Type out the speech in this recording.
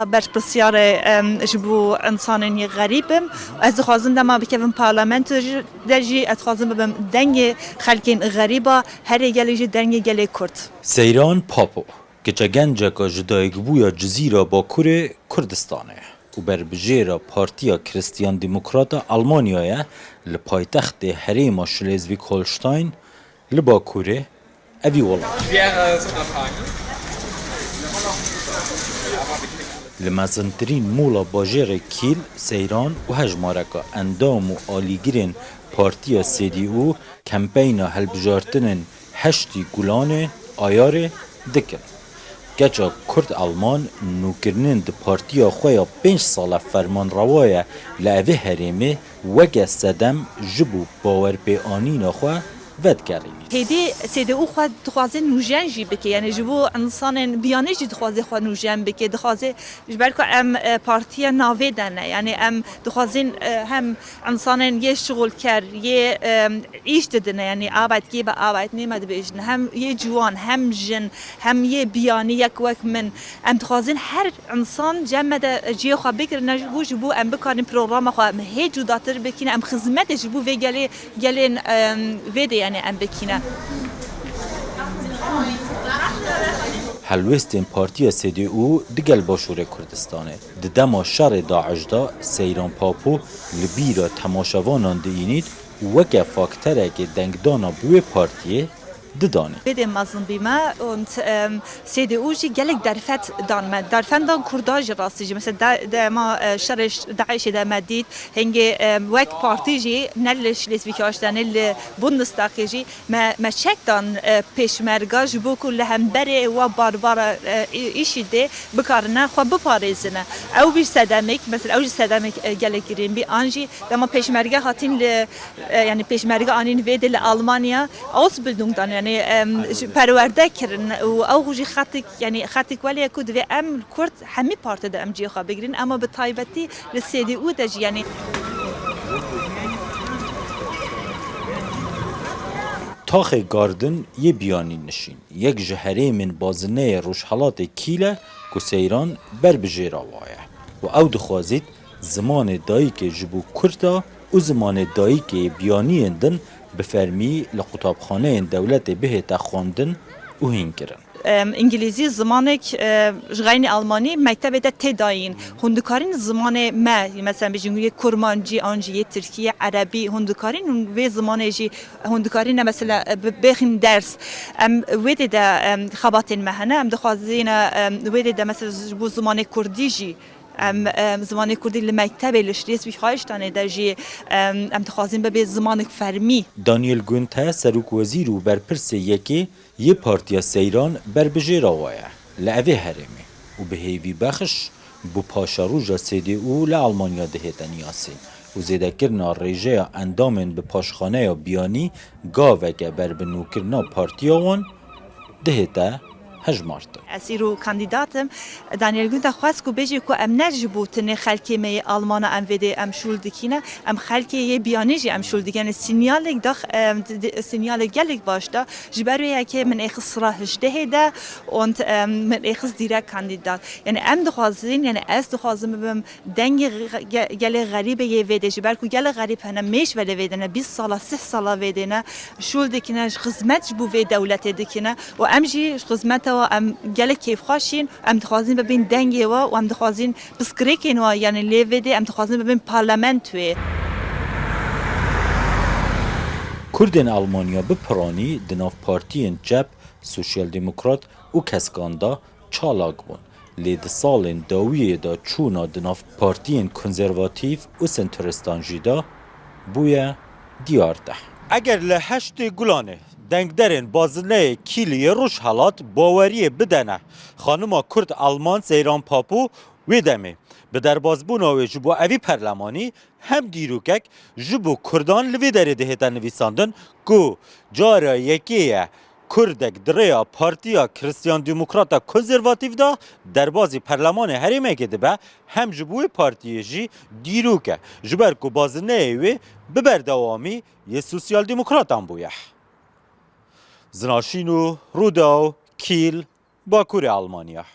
بر پرسیار جبو انسان غریبم از خوازم دما بکیم پارلمانت دجی از خوازم ببم دنگ خلکین غریبا هر گلی دنگ گلی کرد. سیران پاپو که جنگا جدایگ بویا جزیره با کردستانه و بر بجیره پارتیا کریستیان دموکراتا آلمانیای لپایتخت هریم شلزویگ هولشتاین لباکوره اوی ولاد. لمزنترین مولا باجر کیل سیران و هجمارکا اندام و آلیگرین پارتیا CDU کمپین هلبجارتنن هشتی گلان آیار دکن. گچا کرد آلمان نوکرنن د پارتیا خویا 5 ساله فرمان روایه لعوه هریمه وگه سدم جبو باور به آنین خواه ود کردیم. هدی CDU خود دخوازه نوجن جی بکی یعنی جبو انسان بیانی جی دخوازه خود نوجن بکی دخوازه جبر که ام پارتی ناوی دنه یعنی ام دخوازین هم انسان یه شغل کرد یه ایش ددنه یعنی آباد کی به آباد نیمد بیشن هم یه جوان هم جن هم یه بیانی یک وقت من ام دخوازین هر انسان جمع جی خو بکر نجبو جبو ام بکاریم پروگرام خو ام هیچ داتر بکینه ام خدمت جبو و گلین ویده یعنی ام بکینه. هلوستین پارتیا CDU دگل باشور کردستانه. دما شر داعش دا سیران پاپو لبیرا تماشاوانان دینید وگه فاکتره که دنگدانا بوی پارتیه ددانه. بده مازن بیما und CDU جی گلک درفت دان درفن دان کرداج راستی جی مثلا ما شرش داعش دا مدید هنگ وک پارتی جی نلش لسویکاش دان ال بوندستاغ جی ما چک دان پیشمرگاج بو کل هم بره و باربار ایشی ده بکارنا خو بپاريزنا او بي صدمك مثلا او صدمك گلک گرین بی آنجی دما پیشمرگه هاتین ل یعنی پیشمرگه آنین وید ل آلمانیا ausbildung دان یعنی پرورده کردن و اوجی خطی یعنی خطی ولی کود و ام کرد همی پارت ده ام جی خوا بگیرین اما به تایبتی CDU دج یعنی تاخ گاردن یه بیانی نشین یک جهره من بازنه روشحالات کیله که سیران بر بجیر آوایه و او دخوازید زمان دایی که جبو کرده و زمان دایی که بیانی اندن بفرمی لقطابخانه دولت به تخواندن و هین کرن. انگلیزی زمانک جغین آلمانی مکتب ده تداین هندکارین زمان ما مثلا بجنگی کرمانجی آنجی ترکیه عربی هندکارین و زمان جی هندکارین مثلا بخین درس ام ویده ده خباتین مهنه ام دخوازین ویده ده مثلا بو زمان کردی جی ام زمان کردی لمکتب لشریس بیخواهش دانه درجی ام تخوازیم به زمان فرمی. دانیل گونته سروک وزیر و برپرس یکی یه پارتیا سیران بر بجیر آوایه لعوه هرمی و به هیوی بخش بو پاشاروجا CDU لآلمانیا دهیت نیاسی و زیده کرنا ریجه اندامن به پاشخانه بیانی گاوه که بر بنو کرنا پارتیا وان دهیت هجمارتن. اسیرو کاندیداتم دانیل گونته خواست که بچه که ام نجبو تنه خلکی می آلمان ام وده ام شول دکینه ام خلکی یه بیانیجی ام شول دکینه سینیالک داخ سینیال گلک باشده جبرویه که من اخص راهش دهیده und من اخص دیره کاندیدات یعنی ام دخوازین یعنی از دخوازم ببم دنگ گل غریبه یه وده جبر که گل غریب هنم میش ولی وده نه 20 ساله 3 ساله وده نه شول دکینه خدمت بو وده دولت دکینه و امجی خدمت و ام گل کیف خاشین ام دخوازین ببین دنگی و ام دخوازین بسکریکین و یعنی لیویده ام دخوازین ببین پارلمنت و کردن آلمانیا بپرانی دناف پارتیین جب سوشیال دموکرات و کسکاندا چالاک بون لید سالن داویه دا چونا دناف پارتیین کنزرواتیو و سنترستان جیدا بویا دیارده. اگر لحشت گلانه دنگدرین بازنه کیلی روش حالات باوری بدنه خانم کرد آلمان سیران پاپو ویدمی به در بازبونا و جبو اوی پرلمانی هم دیروکک جبو کردان لوی داره دهیتن نویساندن گو جارا یکیه کردک دریا پارتیا کریستیان دموکراتا کنزرواتیو دا در بازی پرلمان هریمه که دبه هم جبوی پارتیه جی دیروکه جبر کو بازنه وی ببر دوامی یه سوسیال دموکراتان بویه. زناشینو روداو کیل باکور آلمانیا